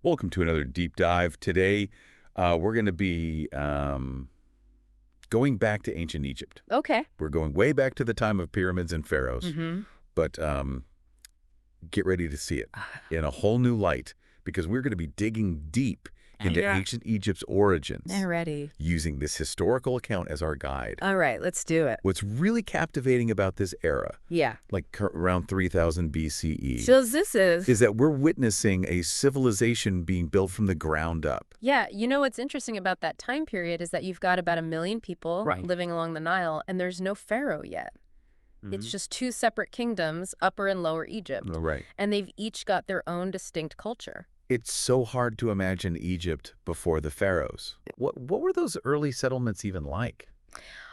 Welcome to another deep dive. Today, we're going to be going back to ancient Egypt. Okay. We're going way back to the time of pyramids and pharaohs, Mm-hmm. but get ready to see it in a whole new light because we're going to be digging deep into ancient Egypt's origins, I'm ready. using this historical account as our guide. All right, let's do it. What's really captivating about this era, Yeah. like around 3000 BCE, So this is that we're witnessing a civilization being built from the ground up. Yeah, you know what's interesting about that time period is that you've got about 1 million people Right. living along the Nile, and there's no pharaoh yet. It's just two separate kingdoms, Upper and Lower Egypt, Oh, right. and they've each got their own distinct culture. It's so hard to imagine Egypt before the pharaohs. What were those early settlements even like?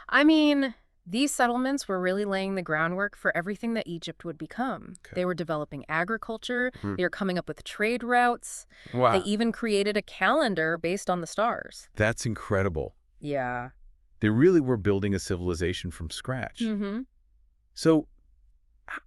I mean, these settlements were really laying the groundwork for everything that Egypt would become. Okay. They were developing agriculture, Hmm. they were coming up with trade routes, Wow. they even created a calendar based on the stars. That's incredible. Yeah. They really were building a civilization from scratch. Mm-hmm. So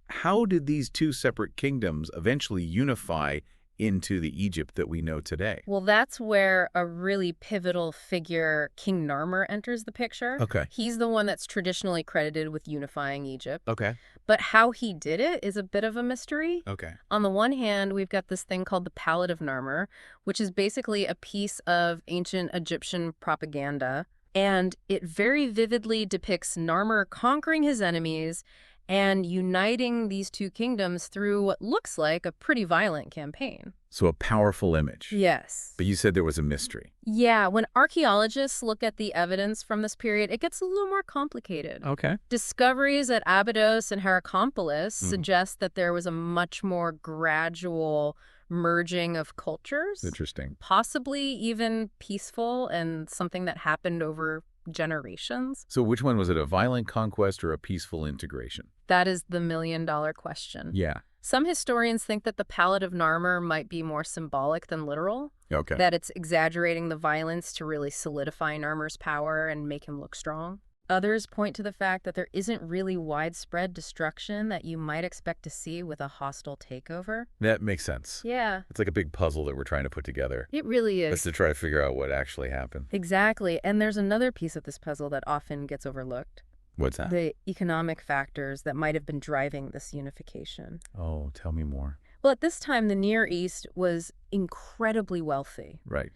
how did these two separate kingdoms eventually unify into the Egypt that we know today? Well, that's where a really pivotal figure, King Narmer, enters the picture. Okay. He's the one that's traditionally credited with unifying Egypt. Okay. But how he did it is a bit of a mystery. Okay. On the one hand, we've got this thing called the Palette of Narmer, which is basically a piece of ancient Egyptian propaganda. And it very vividly depicts Narmer conquering his enemies and uniting these two kingdoms through what looks like a pretty violent campaign. So a powerful image. Yes. But you said there was a mystery. Yeah, when archaeologists look at the evidence from this period, it gets a little more complicated. Okay. Discoveries at Abydos and Heracompolis suggest that there was a much more gradual merging of cultures, Interesting. possibly even peaceful and something that happened over generations. So which one was it, a violent conquest or a peaceful integration? That is the million-dollar question. Yeah. Some historians think that the Palette of Narmer might be more symbolic than literal, Okay. that it's exaggerating the violence to really solidify Narmer's power and make him look strong. Others point to the fact that there isn't really widespread destruction that you might expect to see with a hostile takeover. That makes sense. Yeah, It's like a big puzzle that we're trying to put together. it really That's is. to try to figure out what actually happened. Exactly. And there's another piece of this puzzle that often gets overlooked. What's that? The economic factors that might have been driving this unification. Oh, tell me more. Well, at this time, the Near East was incredibly wealthy. Right.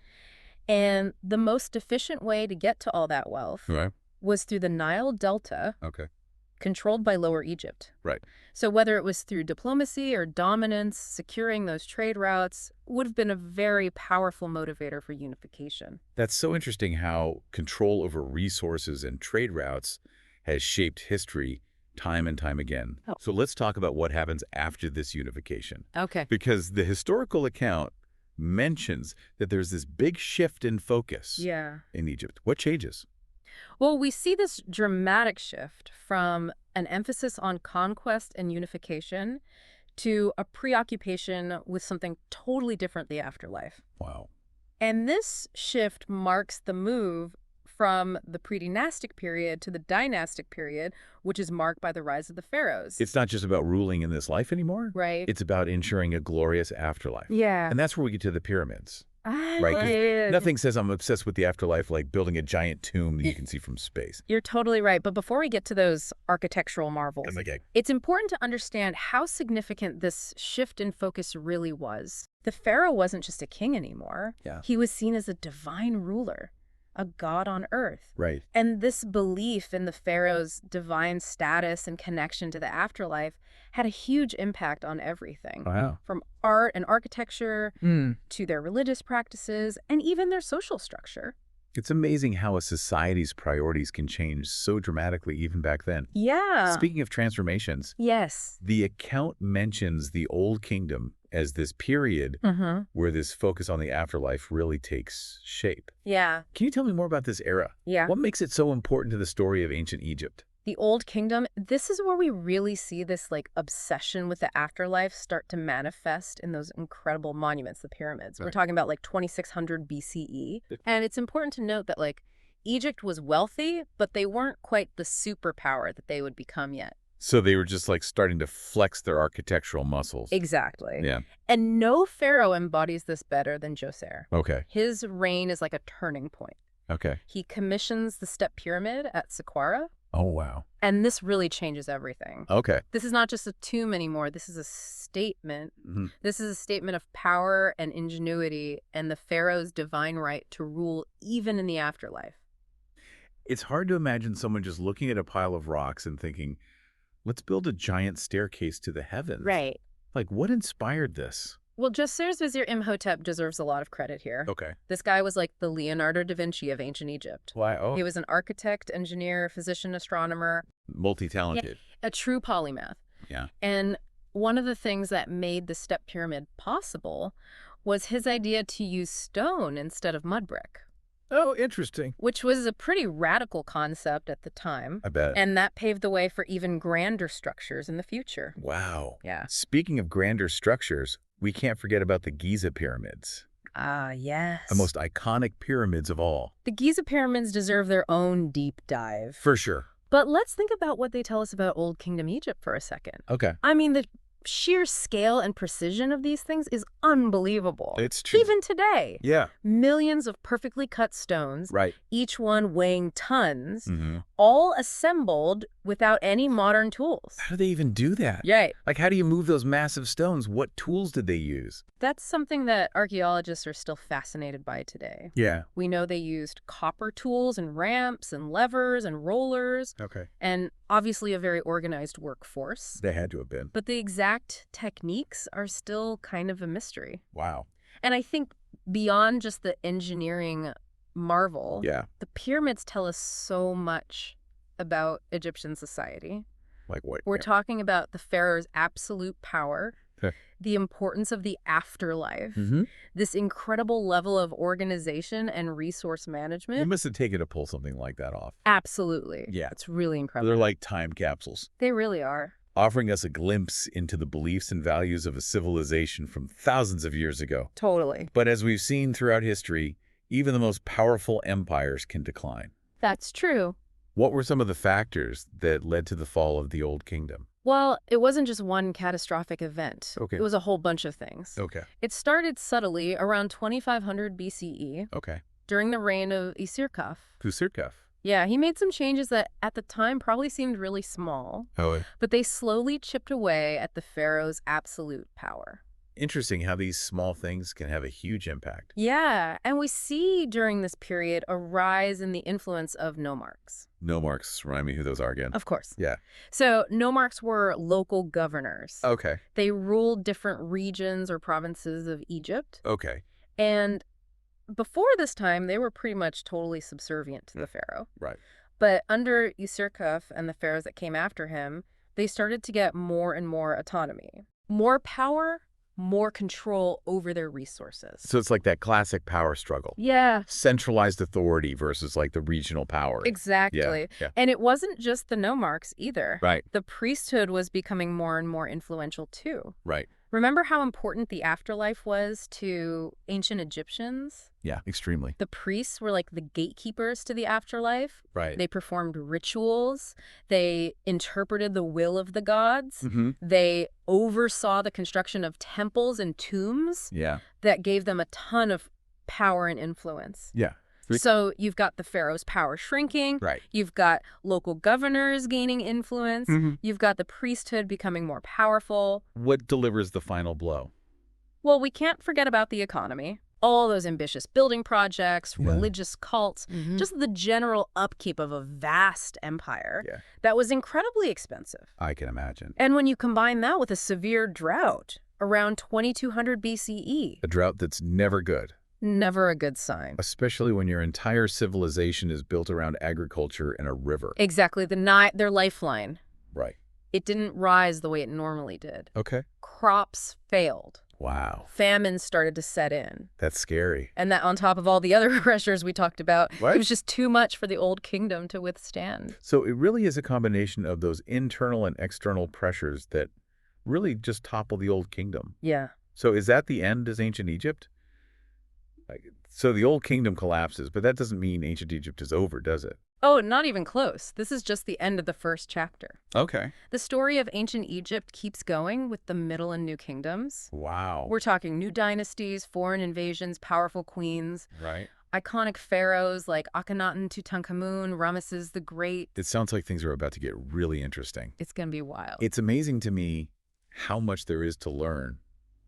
And the most efficient way to get to all that wealth Right. was through the Nile Delta, Okay. controlled by Lower Egypt. Right. So whether it was through diplomacy or dominance, securing those trade routes would have been a very powerful motivator for unification. That's so interesting how control over resources and trade routes has shaped history time and time again. Oh. So let's talk about what happens after this unification. Okay. Because the historical account mentions that there's this big shift in focus Yeah. in Egypt. What changes? Well, we see this dramatic shift from an emphasis on conquest and unification to a preoccupation with something totally different, the afterlife. Wow. And this shift marks the move from the pre-dynastic period to the dynastic period, which is marked by the rise of the pharaohs. It's not just about ruling in this life anymore. Right? It's about ensuring a glorious afterlife. Yeah. And that's where we get to the pyramids. I Right, 'cause did. Nothing says I'm obsessed with the afterlife like building a giant tomb that you can see from space. You're totally right. But before we get to those architectural marvels, Okay. it's important to understand how significant this shift in focus really was. The pharaoh wasn't just a king anymore. Yeah. He was seen as a divine ruler, a god on earth. Right. And this belief in the pharaoh's divine status and connection to the afterlife had a huge impact on everything, Wow. from art and architecture to their religious practices and even their social structure. It's amazing how a society's priorities can change so dramatically even back then. Yeah. Speaking of transformations, Yes. the account mentions the Old Kingdom as this period Mm-hmm. where this focus on the afterlife really takes shape. Yeah. Can you tell me more about this era? Yeah. What makes it so important to the story of ancient Egypt? The Old Kingdom, this is where we really see this obsession with the afterlife start to manifest in those incredible monuments, the pyramids. We're Right. talking about 2600 BCE. And it's important to note that Egypt was wealthy, but they weren't quite the superpower that they would become yet. So they were just like starting to flex their architectural muscles. Exactly. Yeah. And no pharaoh embodies this better than Djoser. Okay. His reign is like a turning point. Okay. He commissions the Step Pyramid at Saqqara, Oh, wow. and this really changes everything. Okay. This is not just a tomb anymore. This is a statement. Mm-hmm. This is a statement of power and ingenuity and the pharaoh's divine right to rule even in the afterlife. It's hard to imagine someone just looking at a pile of rocks and thinking, let's build a giant staircase to the heavens. Right. Like, what inspired this? Well, Djoser's vizier Imhotep deserves a lot of credit here. Okay. This guy was like the Leonardo da Vinci of ancient Egypt. Why? Oh, He was an architect, engineer, physician, astronomer, multi-talented. a true polymath. Yeah. And one of the things that made the Step Pyramid possible was his idea to use stone instead of mud brick, Oh, interesting. which was a pretty radical concept at the time. I bet. And that paved the way for even grander structures in the future. Wow. Yeah. Speaking of grander structures, we can't forget about the Giza pyramids, Ah, yes. the most iconic pyramids of all. The Giza pyramids deserve their own deep dive. For sure. But let's think about what they tell us about Old Kingdom Egypt for a second. Okay. I mean, the sheer scale and precision of these things is unbelievable. It's true. Even today. Yeah. Millions of perfectly cut stones, Right. each one weighing tons, Mm-hmm. all assembled without any modern tools. How do they even do that? Right. Like, how do you move those massive stones? What tools did they use? That's something that archaeologists are still fascinated by today. Yeah. We know they used copper tools and ramps and levers and rollers, Okay. and obviously a very organized workforce. They had to have been. But the exact techniques are still kind of a mystery. Wow. And I think beyond just the engineering marvel, Yeah. the pyramids tell us so much about Egyptian society. Like what? We're talking about the pharaoh's absolute power, Okay. the importance of the afterlife, Mm-hmm. this incredible level of organization and resource You management. must have taken to pull something like that off. Absolutely. Yeah. It's really incredible. They're like time capsules, They really are. offering us a glimpse into the beliefs and values of a civilization from thousands of years ago. Totally. But as we've seen throughout history, even the most powerful empires can decline. That's true. What were some of the factors that led to the fall of the Old Kingdom? Well, it wasn't just one catastrophic event. Okay. It was a whole bunch of things. Okay. It started subtly around 2500 BCE Okay. during the reign of Isirkaf. Kusirkaf. Yeah, he made some changes that at the time probably seemed really small, Oh, but they slowly chipped away at the pharaoh's absolute power. interesting how these small things can have a huge impact. Yeah, and we see during this period a rise in the influence of nomarchs. Nomarchs, remind me who those are again. Of course. Yeah. So nomarchs were local governors. Okay. They ruled different regions or provinces of Egypt. Okay. And before this time, they were pretty much totally subservient to the pharaoh. Right. But under Userkaf and the pharaohs that came after him, they started to get more and more autonomy. More power, more control over their resources. So it's like that classic power struggle. Yeah, Centralized authority versus like the regional power. exactly. Yeah. And it wasn't just the nomarchs either. Right. The priesthood was becoming more and more influential too. Right. Remember how important the afterlife was to ancient Egyptians? Yeah. Extremely. The priests were like the gatekeepers to the afterlife. Right. They performed rituals. They interpreted the will of the gods. Mm-hmm. They oversaw the construction of temples and tombs Yeah. that gave them a ton of power and influence. Yeah. So you've got the pharaoh's power shrinking. Right. You've got local governors gaining influence. Mm-hmm. You've got the priesthood becoming more powerful. What delivers the final blow? Well, we can't forget about the economy. All those ambitious building projects, Yeah. religious cults, Mm-hmm. just the general upkeep of a vast empire Yeah. that was incredibly expensive. I can imagine. And when you combine that with a severe drought around 2200 BCE, A drought that's never good, never a good sign. especially when your entire civilization is built around agriculture and a river. Exactly, their lifeline. Right. It didn't rise the way it normally did. Okay. Crops failed. Wow. Famine started to set in. That's scary. And that on top of all the other pressures we talked about, What? it was just too much for the Old Kingdom to withstand. So it really is a combination of those internal and external pressures that really just topple the Old Kingdom. Yeah. So is that the end as ancient Egypt? So the Old Kingdom collapses, but that doesn't mean ancient Egypt is over, does it? Oh, not even close. This is just the end of the first chapter. Okay. The story of ancient Egypt keeps going with the Middle and New Kingdoms. Wow. We're talking new dynasties, foreign invasions, powerful queens, Right. iconic pharaohs like Akhenaten, Tutankhamun, Ramesses the Great. It sounds like things are about to get really interesting. It's going to be wild. It's amazing to me how much there is to learn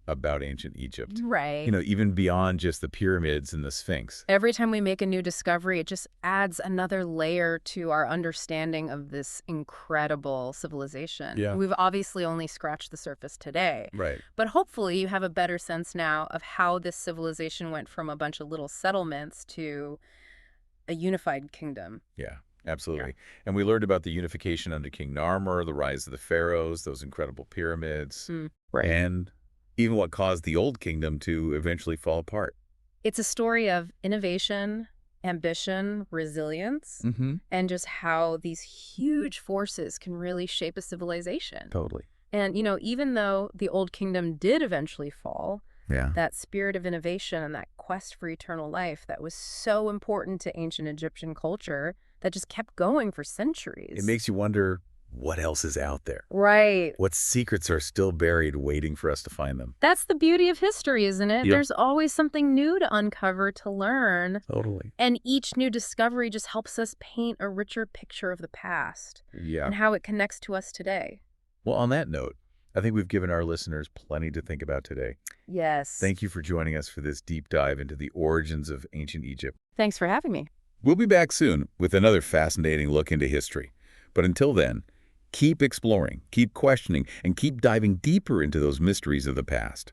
about ancient Egypt. Right. Even beyond just the pyramids and the Sphinx. Every time we make a new discovery, it just adds another layer to our understanding of this incredible civilization. Yeah. We've obviously only scratched the surface today. Right. But hopefully you have a better sense now of how this civilization went from a bunch of little settlements to a unified kingdom. Yeah, absolutely. And we learned about the unification under King Narmer, the rise of the pharaohs, those incredible pyramids, Right. and even what caused the old kingdom to eventually fall apart. It's a story of innovation, ambition, resilience, and just how these huge forces can really shape a civilization. Totally. And, even though the Old Kingdom did eventually fall, Yeah. that spirit of innovation and that quest for eternal life that was so important to ancient Egyptian culture that just kept going for centuries. It makes you wonder what else is out there. Right. What secrets are still buried waiting for us to find them? That's the beauty of history, isn't it? Yeah. There's always something new to uncover, to learn. Totally. And each new discovery just helps us paint a richer picture of the past Yeah. and how it connects to us today. Well, on that note, I think we've given our listeners plenty to think about today. Yes. Thank you for joining us for this deep dive into the origins of ancient Egypt. Thanks for having me. We'll be back soon with another fascinating look into history. But until then, keep exploring, keep questioning, and keep diving deeper into those mysteries of the past.